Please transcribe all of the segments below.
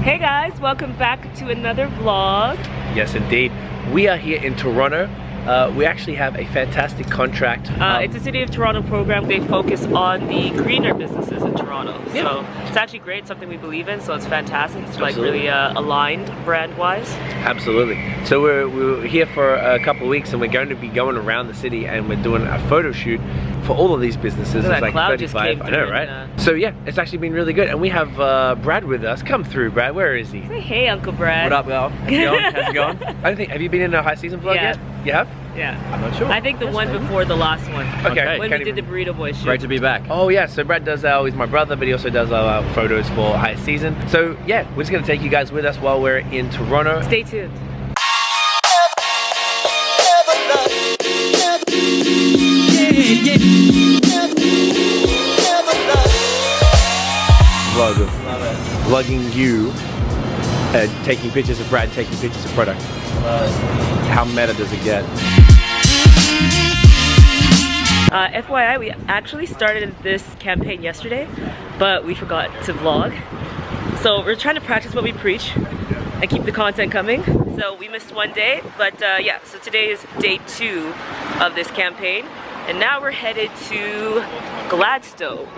Hey guys, welcome back to another vlog. Yes, indeed. We are here in Toronto. We actually have a fantastic contract. It's a City of Toronto program. They focus on the greener businesses in Toronto. Yeah. So it's actually great, something we believe in, so it's fantastic. It's like Absolutely. really aligned brand-wise. Absolutely. So we're here for a couple of weeks and we're going to be going around the city and we're doing a photo shoot for all of these businesses. Look at There's that like cloud just 35. came I know, through, right? yeah. So yeah, it's actually been really good. And we have Brad with us. Come through, Brad. Where is he? Say hey, Uncle Brad. What up, Mel? How's it going? How's it going? I don't think, have you been in a high season vlog Yeah. yet? You have? Yeah. I'm not sure. I think the one before the last one. Okay. When we did the Burrito Boys shoot. Great to be back. Oh yeah, so Brad does he's my brother, but he also does our photos for high season. So yeah, we're just gonna take you guys with us while we're in Toronto. Stay tuned. Vlog of vlogging you taking pictures of Brad taking pictures of product. How meta does it get? FYI, we actually started this campaign yesterday, but we forgot to vlog. So we're trying to practice what we preach and keep the content coming. So we missed one day, but yeah, so today is day 2 of this campaign. And now we're headed to Gladstone.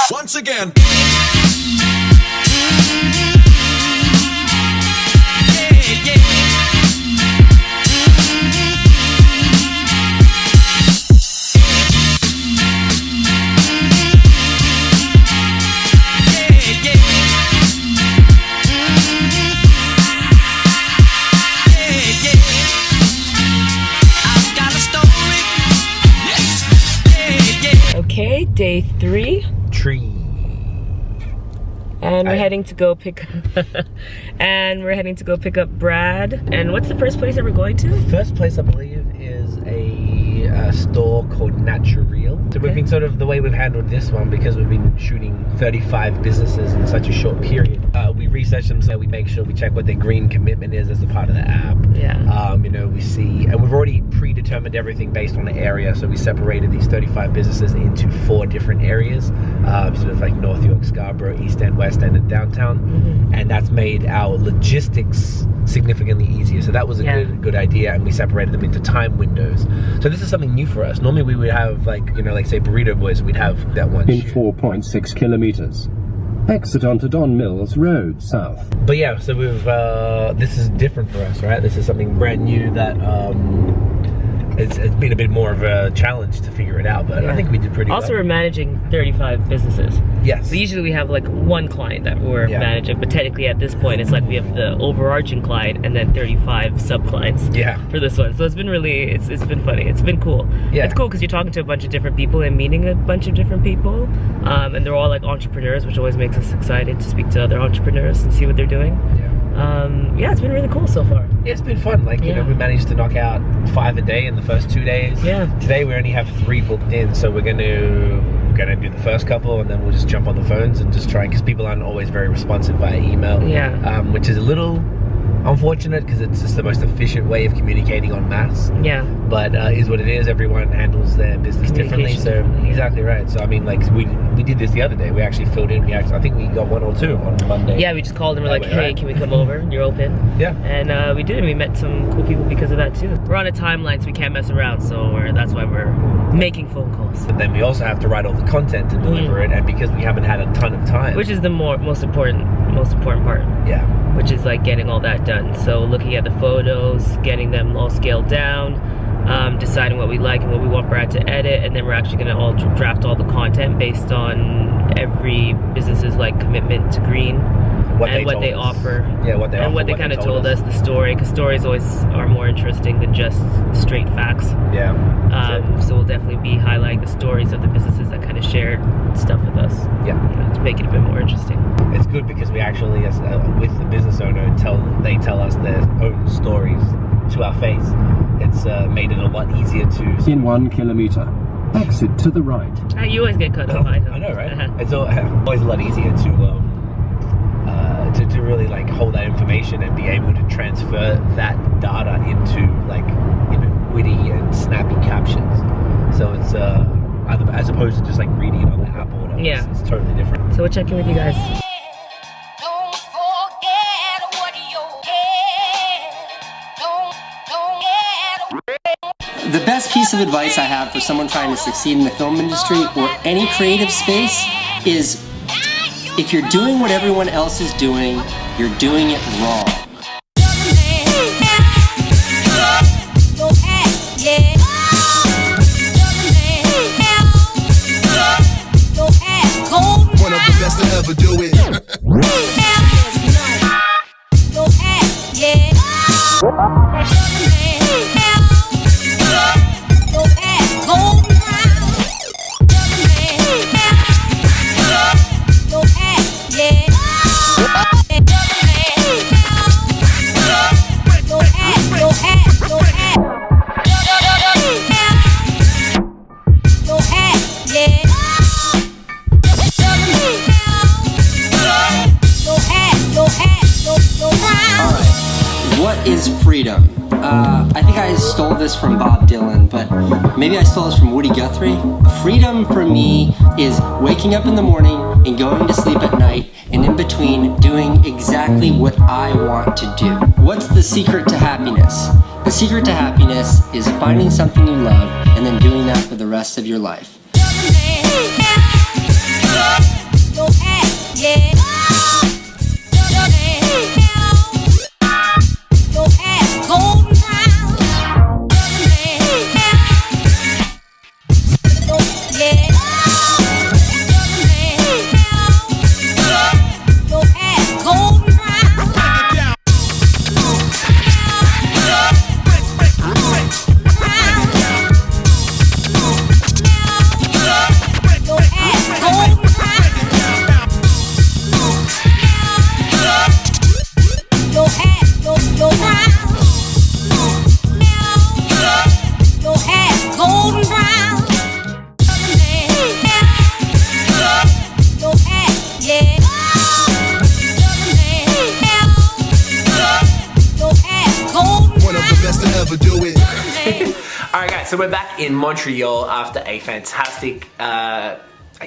Once again. Okay, day 3. Tree. And we're heading to go pick up Brad. And what's the first place that we're going to? First place I believe is a store called Natureal. So we've been sort of, the way we've handled this one, because we've been shooting 35 businesses in such a short period, we research them, so we make sure we check what their green commitment is as a part of the app. Yeah. You know, we see, and we've already predetermined everything based on the area, so we separated these 35 businesses into 4 different areas, sort of like North York, Scarborough, East End, West End, and downtown. And that's made our logistics significantly easier. So that was a good idea, and we separated them into time windows. So this is something new for us. Normally we would have, like, you know, like say Burrito Boys, we'd have that one in shoot. 4.6 kilometers. Exit onto Don Mills Road South. But yeah, so we've this is different for us, right? This is something brand new that it's been a bit more of a challenge to figure it out, but I think we did pretty Also, well. we're managing 35 businesses. Yes. So usually we have like one client that we're managing, but technically at this point it's like we have the overarching client and then 35 sub-clients for this one. So it's been really, it's been funny. It's been cool. Yeah. It's cool because you're talking to a bunch of different people and meeting a bunch of different people. And they're all like entrepreneurs, which always makes us excited to speak to other entrepreneurs and see what they're doing. Yeah, it's been really cool so far. Yeah, it's been fun. Like, you know, we managed to knock out 5 a day in the first 2 days. Yeah. Today we only have 3 booked in, so we're gonna do the first couple, and then we'll just jump on the phones and just try, because people aren't always very responsive via email. Yeah. Which is a little unfortunate because it's just the most efficient way of communicating en masse. Yeah. But is what it is. Everyone handles their business differently. So exactly right. So I mean, like we did this the other day. We actually filled in. I think we got 1 or 2 on Monday. Yeah, we just called and we're like, hey, can we come over? You're open. Yeah. And we did, and we met some cool people because of that too. We're on a timeline, so we can't mess around. So that's why we're making phone calls. But then we also have to write all the content to deliver it, and because we haven't had a ton of time, which is the most important part. Yeah. Which is like getting all that done. So looking at the photos, getting them all scaled down, deciding what we like and what we want Brad to edit, and then we're actually gonna all draft all the content based on every business's like commitment to green and what they offer. Yeah, what they offer, and what they kind of told us, the story, because stories always are more interesting than just straight facts. Yeah. So we'll definitely be highlighting the stories of the businesses that kind of shared stuff with us. Yeah. To make it a bit more interesting. It's good because we actually, as with the business owner, they tell us their own stories to our face. It's made it a lot easier to. In 1 kilometer, exit to the right. You always get cut off. I know, right? It's always a lot easier to really like hold that information and be able to transfer that data into like, you know, witty and snappy captions. So it's as opposed to just like reading it on the app or whatever. Yeah. It's totally different. So we'll check in with you guys. Don't forget what you get. Don't The best piece of advice I have for someone trying to succeed in the film industry or any creative space is if you're doing what everyone else is doing, you're doing it wrong. One of the best to ever do it. What is freedom? I think I stole this from Bob Dylan, but maybe I stole this from Woody Guthrie. Freedom for me is waking up in the morning and going to sleep at night, and in between doing exactly what I want to do. What's the secret to happiness? The secret to happiness is finding something you love and then doing that for the rest of your life. Alright guys, so we're back in Montreal after a fantastic, I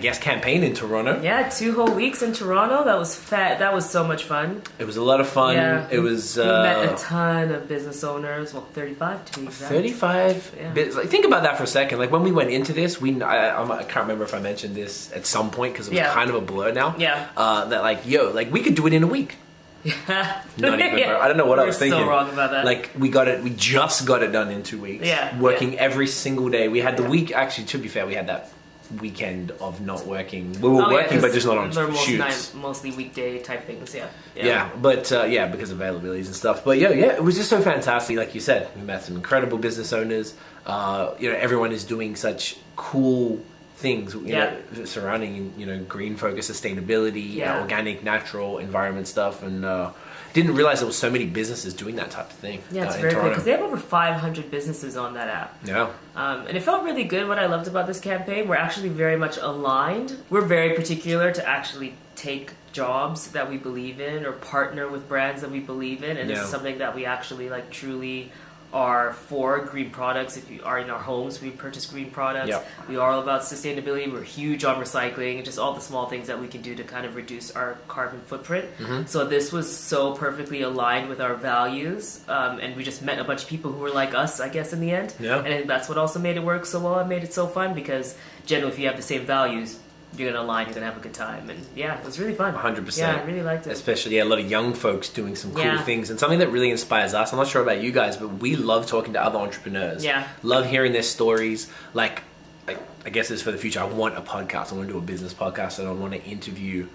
guess, campaign in Toronto. Yeah, 2 whole weeks in Toronto. That was that was so much fun. It was a lot of fun. Yeah. It was... we met a ton of business owners. Well, 35 to be exact. 35? Yeah. Like, think about that for a second. Like, when we went into this, I can't remember if I mentioned this at some point because it was kind of a blur now. Yeah. That like, we could do it in a week. Yeah. Not even, bro. I don't know what I was thinking. So wrong about that. Like, we just got it done in 2 weeks. Yeah. Working every single day. We had the week, actually, to be fair, we had that weekend of not working. We were working, but just not on shoots. Mostly weekday type things, yeah. But because of availabilities and stuff. But yeah, it was just so fantastic. Like you said, we met some incredible business owners. Everyone is doing such cool things, you know, surrounding, green focus, sustainability, organic, natural, environment stuff, and didn't realize there was so many businesses doing that type of thing. Yeah, it's very cool because they have over 500 businesses on that app. Yeah. And it felt really good. What I loved about this campaign, we're actually very much aligned. We're very particular to actually take jobs that we believe in or partner with brands that we believe in, and this is something that we actually like truly are for. Green products. If you are in our homes, we purchase green products. Yep. We are all about sustainability. We're huge on recycling and just all the small things that we can do to kind of reduce our carbon footprint. Mm-hmm. So this was so perfectly aligned with our values, and we just met a bunch of people who were like us, I guess, in the end. Yeah. And that's what also made it work so well and made it so fun, because generally if you have the same values, you're gonna align, you're gonna have a good time, and yeah, it was really fun. 100%. Yeah, I really liked it. Especially a lot of young folks doing some cool Yeah. things, and something that really inspires us. I'm not sure about you guys, but we love talking to other entrepreneurs. Yeah. Love hearing their stories. Like, I guess it's for the future. I want a podcast. I want to do a business podcast, and I want to interview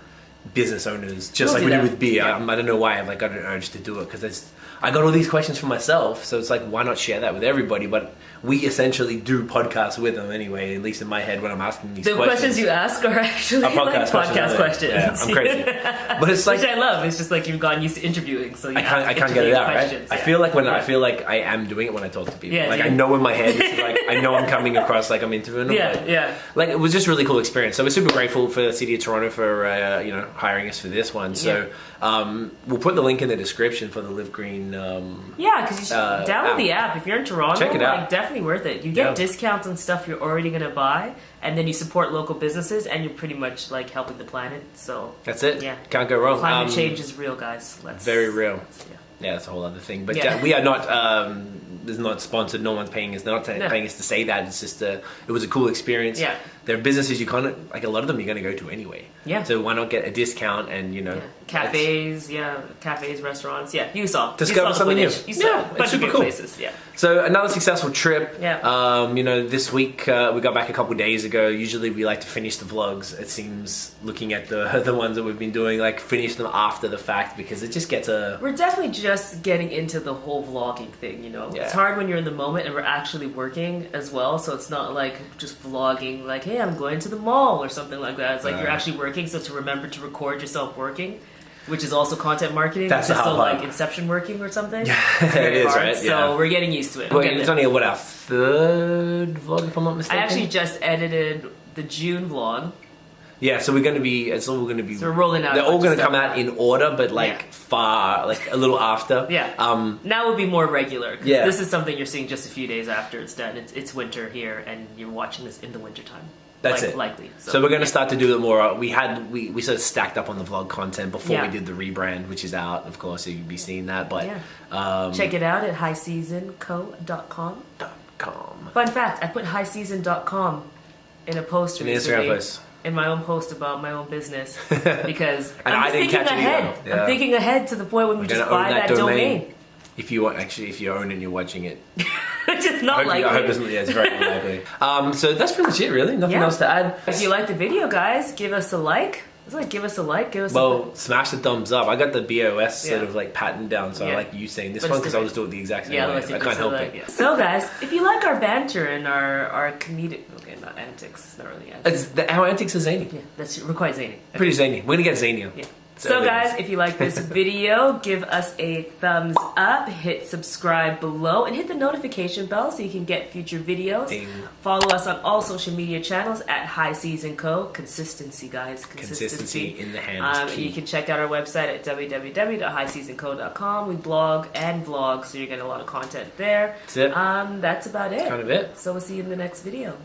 business owners, just We'll like do we do that. with beer. Yeah. I don't know why I've like got an urge to do it, because I got all these questions for myself, so it's like, why not share that with everybody? But we essentially do podcasts with them anyway, at least in my head when I'm asking these The questions. questions you ask are actually Are like podcast questions. Yeah, I'm crazy. But it's like, Which I love. It's just like you've gotten used to interviewing, so you I can't get it interview out, right? questions, I yeah. feel like I feel like I am doing it when I talk to people. Yeah, like yeah. I know in my head, it's like I know I'm coming across like I'm interviewing them. Yeah, but, yeah. Like, it was just a really cool experience. So we're super grateful for the City of Toronto for hiring us for this one. So we'll put the link in the description for the Live Green. Yeah, because you should download app. the app. If you're in Toronto, Check it out. like, definitely worth it. You get Yeah. discounts on stuff you're already going to buy, and then you support local businesses, and you're pretty much like helping the planet. So That's it. Yeah. Can't go wrong. climate change is real, guys. very real. Yeah. Yeah, that's a whole other thing. But Yeah. we are not. This is not sponsored. No one's paying us. They're not paying us to say that. It's just it was a cool experience. Yeah. There are businesses you kind of like. A lot of them you're going to go to anyway. Yeah. So why not get a discount and Cafes, restaurants, you saw. Discover you saw the something new. footage. You saw Yeah, a it's bunch of super good cool. places. Yeah. So another successful trip. Yeah. This week we got back a couple of days ago. Usually we like to finish the vlogs. It seems, looking at the ones that we've been doing, like finish them after the fact, because it just gets a. We're definitely just getting into the whole vlogging thing, you know? Yeah. It's hard when you're in the moment and we're actually working as well, so it's not like just vlogging like, hey, I'm going to the mall or something like that. It's like you're actually working, so to remember to record yourself working, which is also content marketing, That's which is the still hard like part. Inception working or something. Yeah, It's very it is, hard, right? So Yeah. we're getting used to it. Well, I'm getting it's there. only our third vlog, if I'm not I mistaken. actually just edited the June vlog. Yeah, so we're going to be. It's all going to be. So we're rolling out They're a all bunch going of to come stuff. out in order, but like Yeah. far, like a little after. Yeah. Now would be more regular. 'Cause Yeah. This is something you're seeing just a few days after it's done. It's winter here, and you're watching this in the winter time. That's it. Likely. So we're going to yeah. start to do it more. We sort of stacked up on the vlog content before Yeah. we did the rebrand, which is out. Of course, you'll be seeing that. But Yeah. Check it out at highseasonco.com. .com. Fun fact, I put highseason.com in a post In the recently. Instagram post. In my own post about my own business. Because And I'm I just didn't thinking catch it ahead. either. Yeah. I'm thinking ahead to the point when we We're just gonna buy own that domain. If you own it and you're watching it. Which is not I hope likely. it's very unlikely. So that's pretty much it, really. Nothing Yeah. else to add. If you like the video, guys, give us a like. It's like give us a like, give us Well, smash the thumbs up. I got the BOS sort Yeah. of like pattern down, so I Yeah. like you saying this But one it's because I different. always do it the exact same Yeah, way. otherwise I you can't just help like, it. yeah. So, guys, if you like our banter and our comedic, okay, not antics, not really antics. Our antics are zany. Yeah, we're quite zany. Pretty zany. We're gonna get zanier. Yeah. So guys, if you like this video, give us a thumbs up, hit subscribe below, and hit the notification bell so you can get future videos. Ding. Follow us on all social media channels at High Season Co. Consistency, guys. Consistency in the hand is And key. you can check out our website at www.highseasonco.com. We blog and vlog, so you're getting a lot of content there. That's it. That's about it. Kind of it. So we'll see you in the next video.